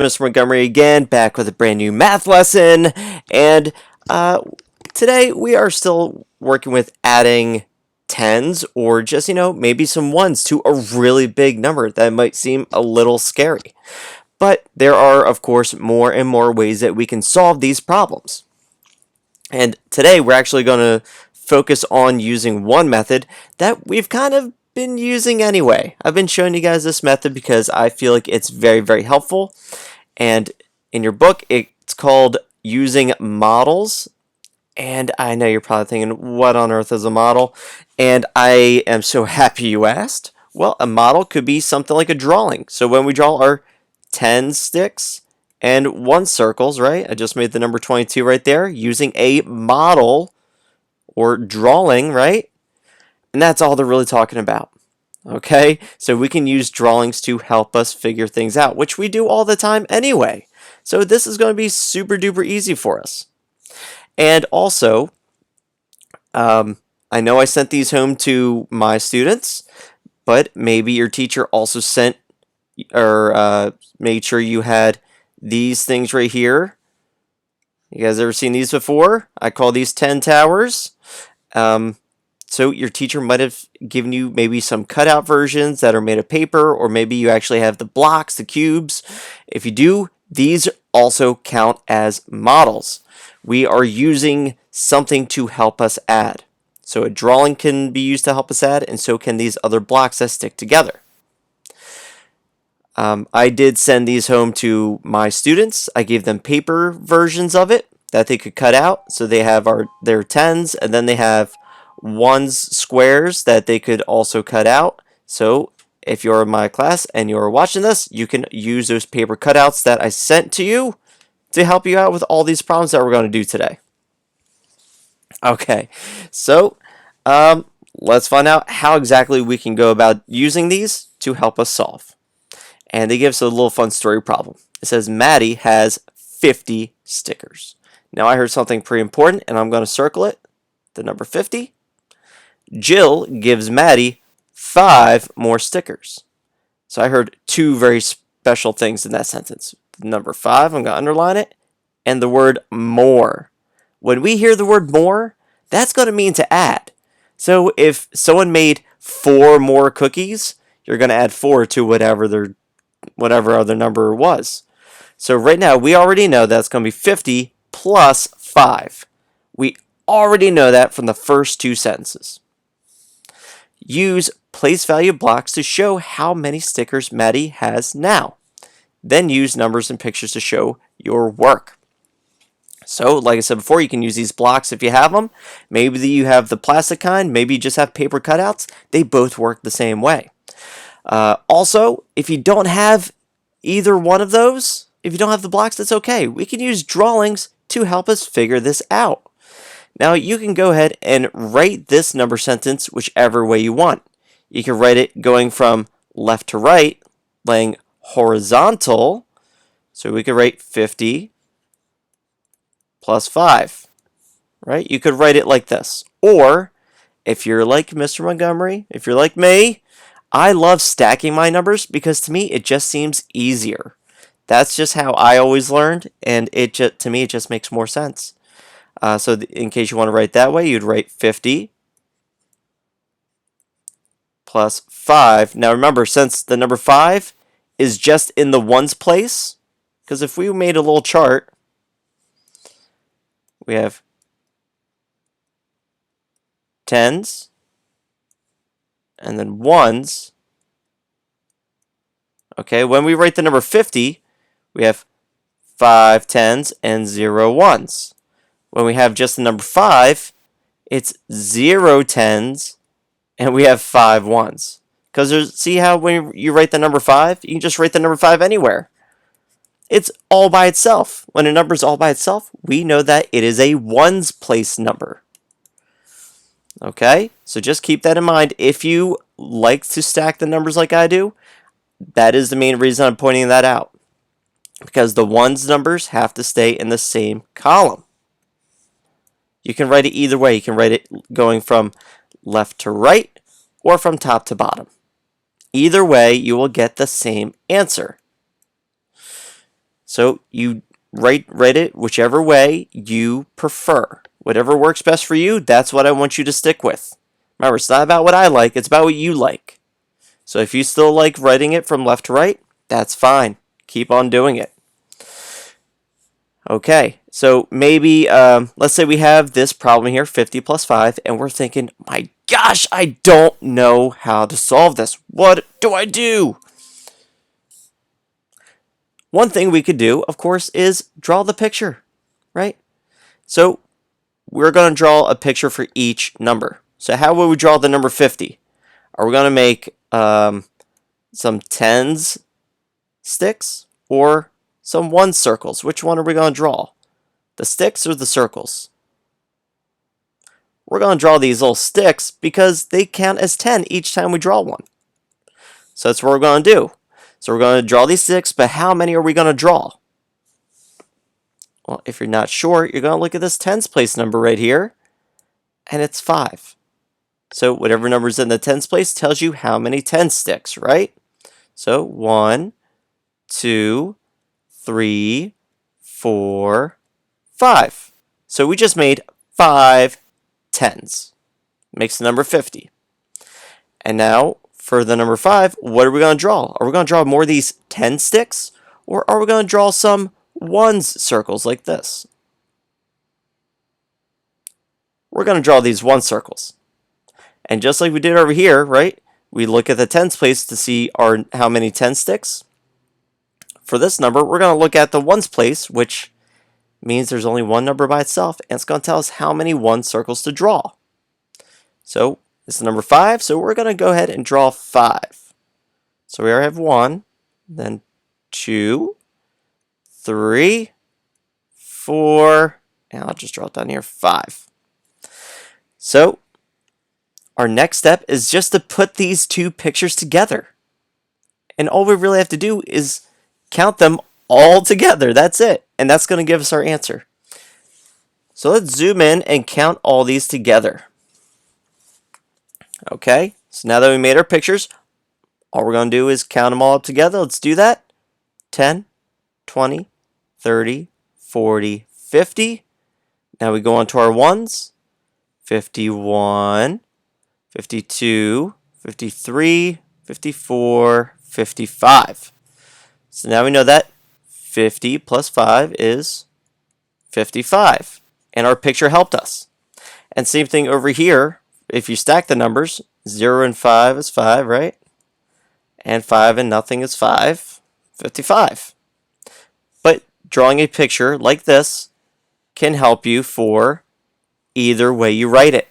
Mr. Montgomery again, back with a brand new math lesson, and today we are still working with adding tens or just, maybe some ones to a really big number that might seem a little scary. But there are, of course, more and more ways that we can solve these problems. And today we're actually going to focus on using one method that we've kind of been using anyway. I've been showing you guys this method because I feel like it's very, very helpful. And in your book, it's called Using Models. And I know you're probably thinking, what on earth is a model? And I am so happy you asked. Well, a model could be something like a drawing. So when we draw our 10 sticks and 1 circles, right? I just made the number 22 right there using a model or drawing, right? And that's all they're really talking about. Okay, so we can use drawings to help us figure things out, which we do all the time anyway. So this is going to be super duper easy for us. And also, I know I sent these home to my students, but maybe your teacher also sent or made sure you had these things right here. You guys ever seen these before? I call these 10 towers. So your teacher might have given you maybe some cutout versions that are made of paper, or maybe you actually have the blocks, the cubes. If you do, these also count as models. We are using something to help us add. So a drawing can be used to help us add, and so can these other blocks that stick together. I did send these home to my students. I gave them paper versions of it that they could cut out. So they have their tens, and then they have ones squares that they could also cut out. So if you're in my class and you're watching this, you can use those paper cutouts that I sent to you to help you out with all these problems that we're going to do today. Okay, so let's find out how exactly we can go about using these to help us solve. And they give us a little fun story problem. It says Maddie has 50 stickers. Now I heard something pretty important, and I'm going to circle it, the number 50. Jill gives Maddie 5 more stickers. So I heard 2 very special things in that sentence. Number 5, I'm going to underline it, and the word more. When we hear the word more, that's going to mean to add. So if someone made 4 more cookies, you're going to add 4 to whatever other number was. So right now, we already know that's going to be 50 plus 5. We already know that from the first 2 sentences. Use place value blocks to show how many stickers Maddie has now. Then use numbers and pictures to show your work. So, like I said before, you can use these blocks if you have them. Maybe you have the plastic kind, maybe you just have paper cutouts. They both work the same way. Also, if you don't have either one of those, if you don't have the blocks, that's okay. We can use drawings to help us figure this out. Now, you can go ahead and write this number sentence whichever way you want. You can write it going from left to right, laying horizontal. So we could write 50 plus 5, right? You could write it like this. Or, if you're like Mr. Montgomery, if you're like me, I love stacking my numbers because to me, it just seems easier. That's just how I always learned, and to me, it just makes more sense. So in case you want to write that way, you'd write 50 plus 5. Now remember, since the number 5 is just in the ones place, because if we made a little chart, we have tens and then ones. Okay, when we write the number 50, we have 5 tens and 0 ones. When we have just the number 5, it's 0 tens and we have 5 ones. Because see how when you write the number 5, you can just write the number 5 anywhere. It's all by itself. When a number is all by itself, we know that it is a ones place number. Okay, so just keep that in mind. If you like to stack the numbers like I do, that is the main reason I'm pointing that out. Because the ones numbers have to stay in the same column. You can write it either way. You can write it going from left to right or from top to bottom. Either way, you will get the same answer. So you write it whichever way you prefer. Whatever works best for you, that's what I want you to stick with. Remember, it's not about what I like, it's about what you like. So if you still like writing it from left to right, that's fine. Keep on doing it. Okay, so maybe, let's say we have this problem here, 50 plus 5, and we're thinking, my gosh, I don't know how to solve this. What do I do? One thing we could do, of course, is draw the picture, right? So we're going to draw a picture for each number. So how will we draw the number 50? Are we going to make some tens sticks or some one circles? Which one are we going to draw? The sticks or the circles? We're going to draw these little sticks because they count as 10 each time we draw one. So that's what we're going to do. So we're going to draw these sticks, but how many are we going to draw? Well, if you're not sure, you're going to look at this tens place number right here, and it's 5. So whatever number's in the tens place tells you how many 10 sticks, right? So 1, 2, 3, 4, 5. So we just made 5 tens. Makes the number 50. And now for the number 5, what are we going to draw? Are we going to draw more of these 10 sticks? Or are we going to draw some ones circles like this? We're going to draw these one circles. And just like we did over here, right? We look at the tens place to see how many 10 sticks. For this number, we're going to look at the ones place, which means there's only one number by itself, and it's going to tell us how many one circles to draw. So this is number 5, so we're going to go ahead and draw 5. So we already have 1, then 2, 3, 4, and I'll just draw it down here, 5. So our next step is just to put these two pictures together. And all we really have to do is count them all together. That's it. And that's going to give us our answer. So let's zoom in and count all these together. Okay, so now that we made our pictures, all we're going to do is count them all up together. Let's do that. 10, 20, 30, 40, 50. Now we go on to our ones. 51, 52, 53, 54, 55. So now we know that 50 plus 5 is 55. And our picture helped us. And same thing over here. If you stack the numbers, 0 and 5 is 5, right? And 5 and nothing is 5. 55. But drawing a picture like this can help you for either way you write it.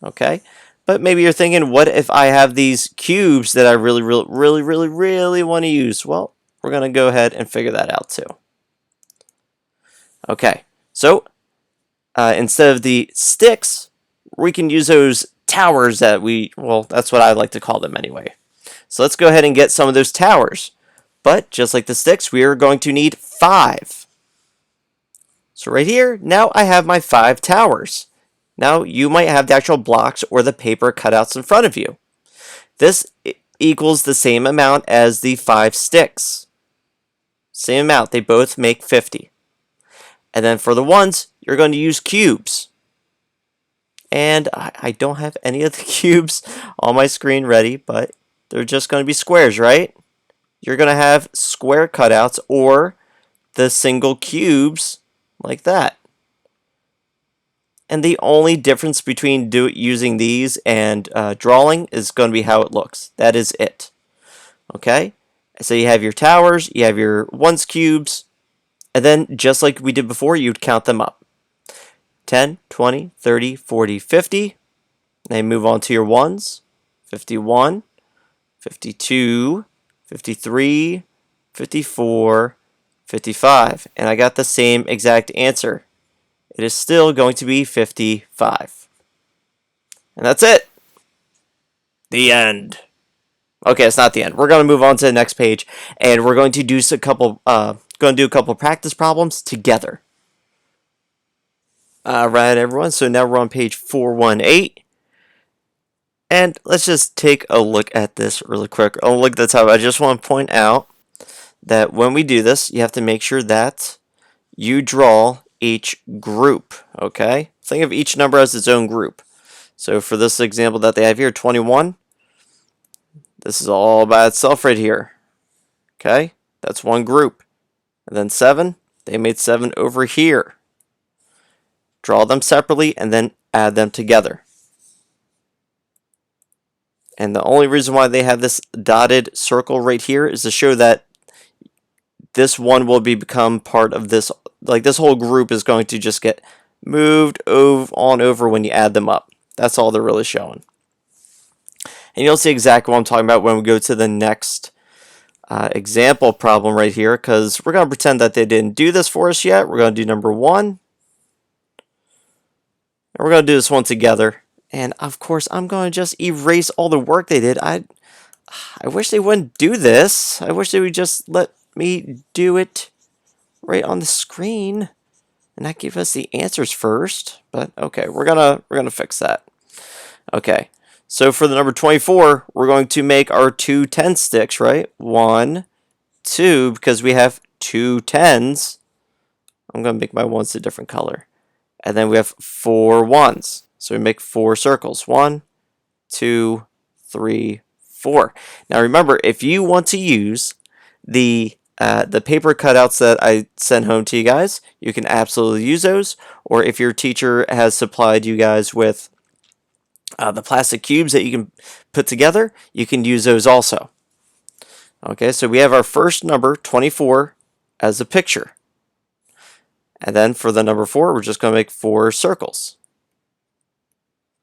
Okay? But maybe you're thinking, what if I have these cubes that I really want to use? Well, we're going to go ahead and figure that out too. Okay, so instead of the sticks, we can use those towers that that's what I like to call them anyway. So let's go ahead and get some of those towers. But just like the sticks, we are going to need 5. So right here, now I have my 5 towers. Now you might have the actual blocks or the paper cutouts in front of you. This equals the same amount as the 5 sticks. Same amount, they both make 50. And then for the ones, you're going to use cubes. And I don't have any of the cubes on my screen ready, but they're just going to be squares, right? You're going to have square cutouts or the single cubes like that. And the only difference between using these and drawing is going to be how it looks. That is it. Okay? So you have your towers, you have your ones cubes, and then just like we did before, you'd count them up. 10, 20, 30, 40, 50. Then move on to your ones. 51, 52, 53, 54, 55. And I got the same exact answer. It is still going to be 55. And that's it. The end. Okay, it's not the end. We're going to move on to the next page, and we're going to do a couple practice problems together. All right, everyone. So now we're on page 418. And let's just take a look at this really quick. Oh, look at the top. I just want to point out that when we do this, you have to make sure that you draw each group, okay? Think of each number as its own group. So for this example that they have here, 21, this is all by itself right here, okay? That's one group. And then 7, they made 7 over here. Draw them separately and then add them together. And the only reason why they have this dotted circle right here is to show that this one will become part of this, like this whole group is going to just get moved on over when you add them up. That's all they're really showing. And you'll see exactly what I'm talking about when we go to the next example problem right here, because we're going to pretend that they didn't do this for us yet. We're going to do number 1. And we're going to do this one together. And of course, I'm going to just erase all the work they did. I wish they wouldn't do this. I wish they would just let me do it right on the screen and not give us the answers first. But okay, we're gonna fix that. Okay, so for the number 24, we're going to make our 2 10 sticks, right? 1, 2, because we have 2 10s. I'm gonna make my ones a different color. And then we have 4 1s. So we make 4 circles. 1, 2, 3, 4. Now remember, if you want to use the paper cutouts that I sent home to you guys, you can absolutely use those. Or if your teacher has supplied you guys with the plastic cubes that you can put together, you can use those also. Okay, so we have our first number, 24, as a picture. And then for the number 4, we're just going to make 4 circles,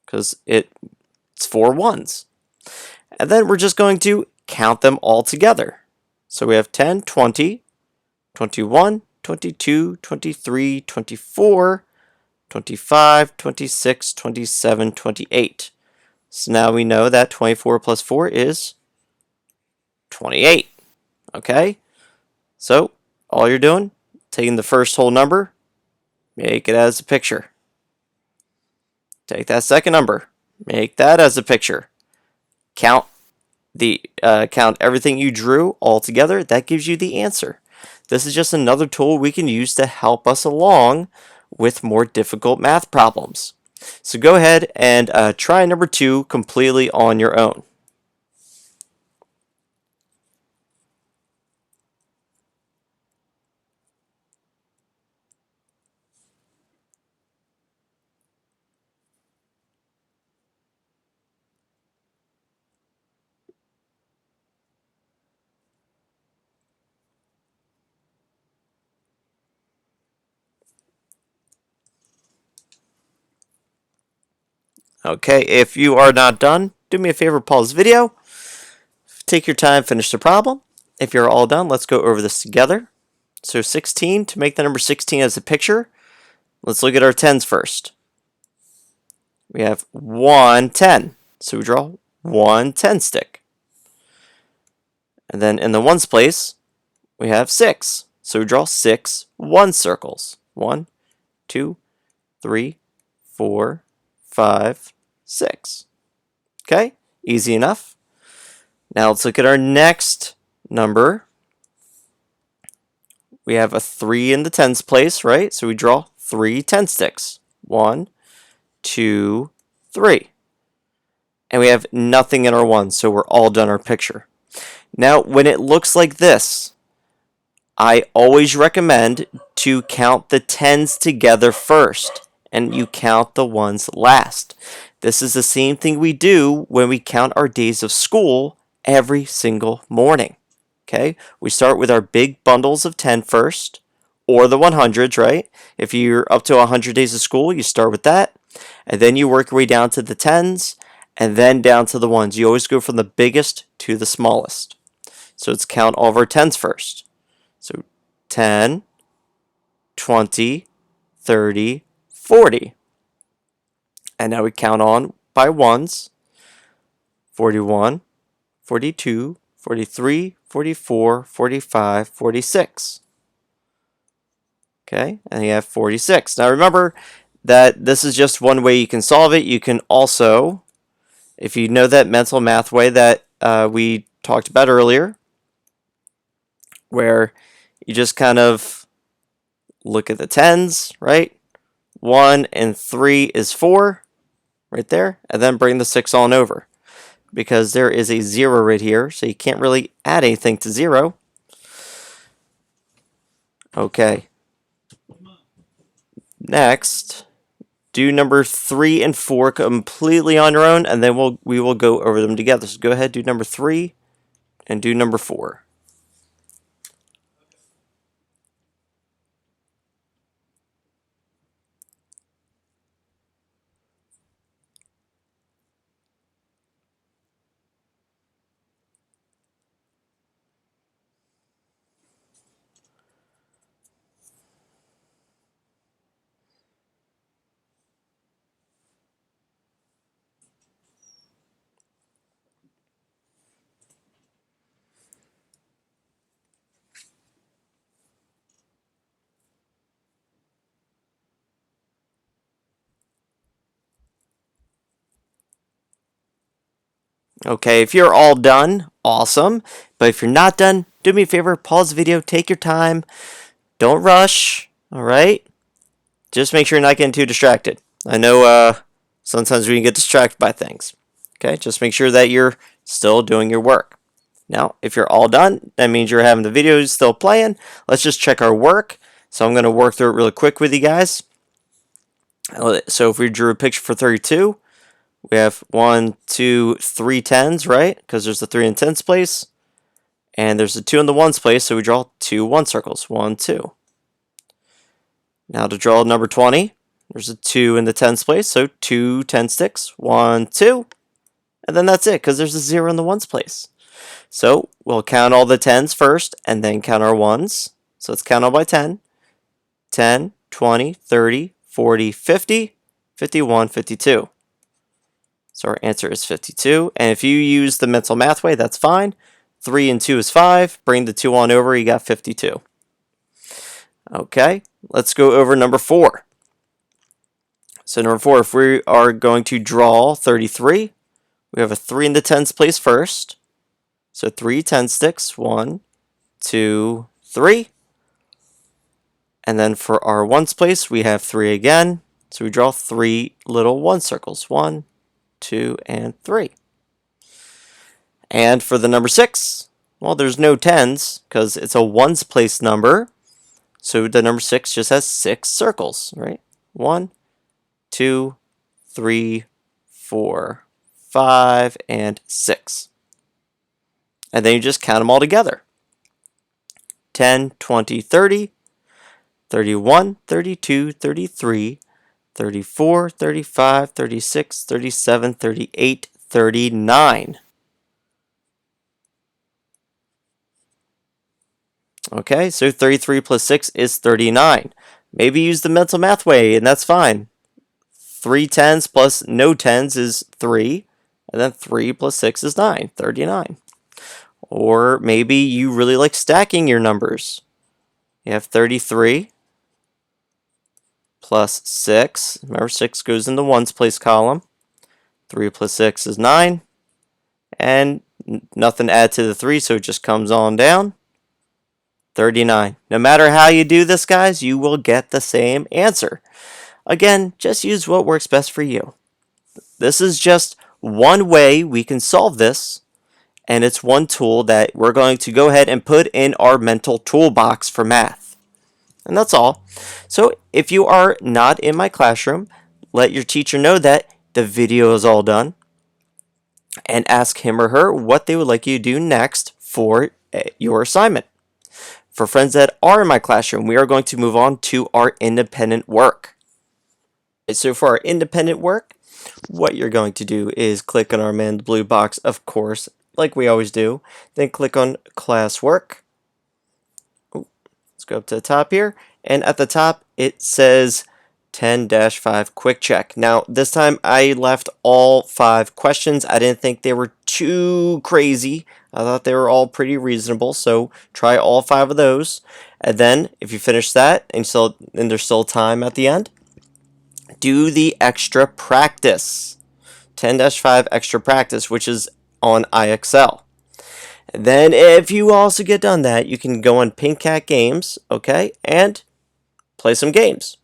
because it's 4 1s. And then we're just going to count them all together. So we have 10, 20, 21, 22, 23, 24, 25, 26, 27, 28. So now we know that 24 plus 4 is 28. Okay? So all you're doing, taking the first whole number, make it as a picture. Take that second number, make that as a picture. Count everything you drew all together. That gives you the answer. This is just another tool we can use to help us along with more difficult math problems. So go ahead and try number 2 completely on your own. Okay, if you are not done, do me a favor, pause the video, take your time, finish the problem. If you're all done, let's go over this together. So 16, to make the number 16 as a picture, let's look at our 10s first. We have 1 10, so we draw 1 10 stick. And then in the 1s place, we have 6, so we draw 6 1 circles. 1, 2, 3, 4, 5, 6. Okay, easy enough. Now let's look at our next number. We have a 3 in the 10s place, right? So we draw 3 10 sticks. 1, 2, 3. And we have nothing in our 1, so we're all done our picture. Now, when it looks like this, I always recommend to count the 10s together first, and you count the 1s last. This is the same thing we do when we count our days of school every single morning. Okay, we start with our big bundles of 10 first, or the 100s, right? If you're up to 100 days of school, you start with that, and then you work your way down to the 10s, and then down to the 1s. You always go from the biggest to the smallest. So let's count all of our 10s first. So 10, 20, 30, 40. And now we count on by 1s. 41, 42, 43, 44, 45, 46. Okay, and you have 46. Now remember that this is just one way you can solve it. You can also, if you know that mental math way that we talked about earlier, where you just kind of look at the tens, right? 1 and 3 is 4 right there, and then bring the 6 on over because there is a 0 right here, so you can't really add anything to 0. Okay. Next, do number 3 and 4 completely on your own, and then we will go over them together. So go ahead, do number 3 and do number 4. Okay, if you're all done, awesome. But if you're not done, do me a favor, pause the video, take your time. Don't rush, all right? Just make sure you're not getting too distracted. I know sometimes we can get distracted by things. Okay, just make sure that you're still doing your work. Now, if you're all done, that means you're having the videos still playing. Let's just check our work. So I'm going to work through it really quick with you guys. So if we drew a picture for 32, we have 1, 2, 3 tens, right? Because there's the 3 in tens place. And there's a 2 in the ones place, so we draw 2 1 circles. 1, 2. Now to draw number 20, there's a 2 in the tens place, so 2 10 sticks. 1, 2. And then that's it, because there's a 0 in the ones place. So we'll count all the tens first, and then count our ones. So let's count all by 10. 10, 20, 30, 40, 50, 51, 52. So our answer is 52. And if you use the mental math way, that's fine. 3 and 2 is 5. Bring the 2 on over, you got 52. Okay, let's go over number 4. So number 4, if we are going to draw 33, we have a 3 in the tens place first. So 3 10 sticks. 1, 2, 3. And then for our ones place, we have 3 again. So we draw 3 little 1 circles. 1, 2, and 3. And for the number 6, well, there's no tens because it's a ones place number. So the number 6 just has 6 circles, right? 1, 2, 3, 4, 5, and 6. And then you just count them all together. 10, 20, 30, 31, 32, 33, 34, 35, 36, 37, 38, 39. Okay, so 33 plus 6 is 39. Maybe use the mental math way, and that's fine. 3 tens plus no tens is 3, and then 3 plus 6 is 9, 39. Or maybe you really like stacking your numbers. You have 33 plus 6. Remember, 6 goes in the ones place column. 3 plus 6 is 9. And nothing to add to the 3, so it just comes on down. 39. No matter how you do this, guys, you will get the same answer. Again, just use what works best for you. This is just one way we can solve this, and it's one tool that we're going to go ahead and put in our mental toolbox for math. And that's all. So if you are not in my classroom, let your teacher know that the video is all done, and ask him or her what they would like you to do next for your assignment. For friends that are in my classroom, we are going to move on to our independent work. So for our independent work, what you're going to do is click on our man in the blue box, of course, like we always do. Then click on classwork. Let's go up to the top here. And at the top, it says 10-5 quick check. Now, this time I left all 5 questions. I didn't think they were too crazy. I thought they were all pretty reasonable, so try all 5 of those. And then, if you finish that, and there's still time at the end, do the extra practice. 10-5 extra practice, which is on IXL. And then if you also get done that, you can go on Pink Cat Games, okay, and play some games.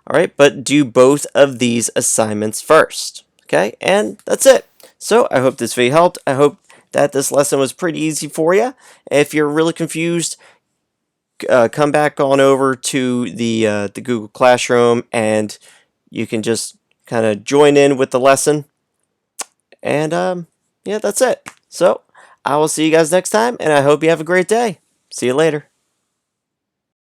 All right, but do both of these assignments first, okay? And that's it. So I hope this video helped. I hope that this lesson was pretty easy for you. If you're really confused, come back on over to the Google Classroom, and you can just kind of join in with the lesson. And yeah, that's it. So I will see you guys next time, and I hope you have a great day. See you later.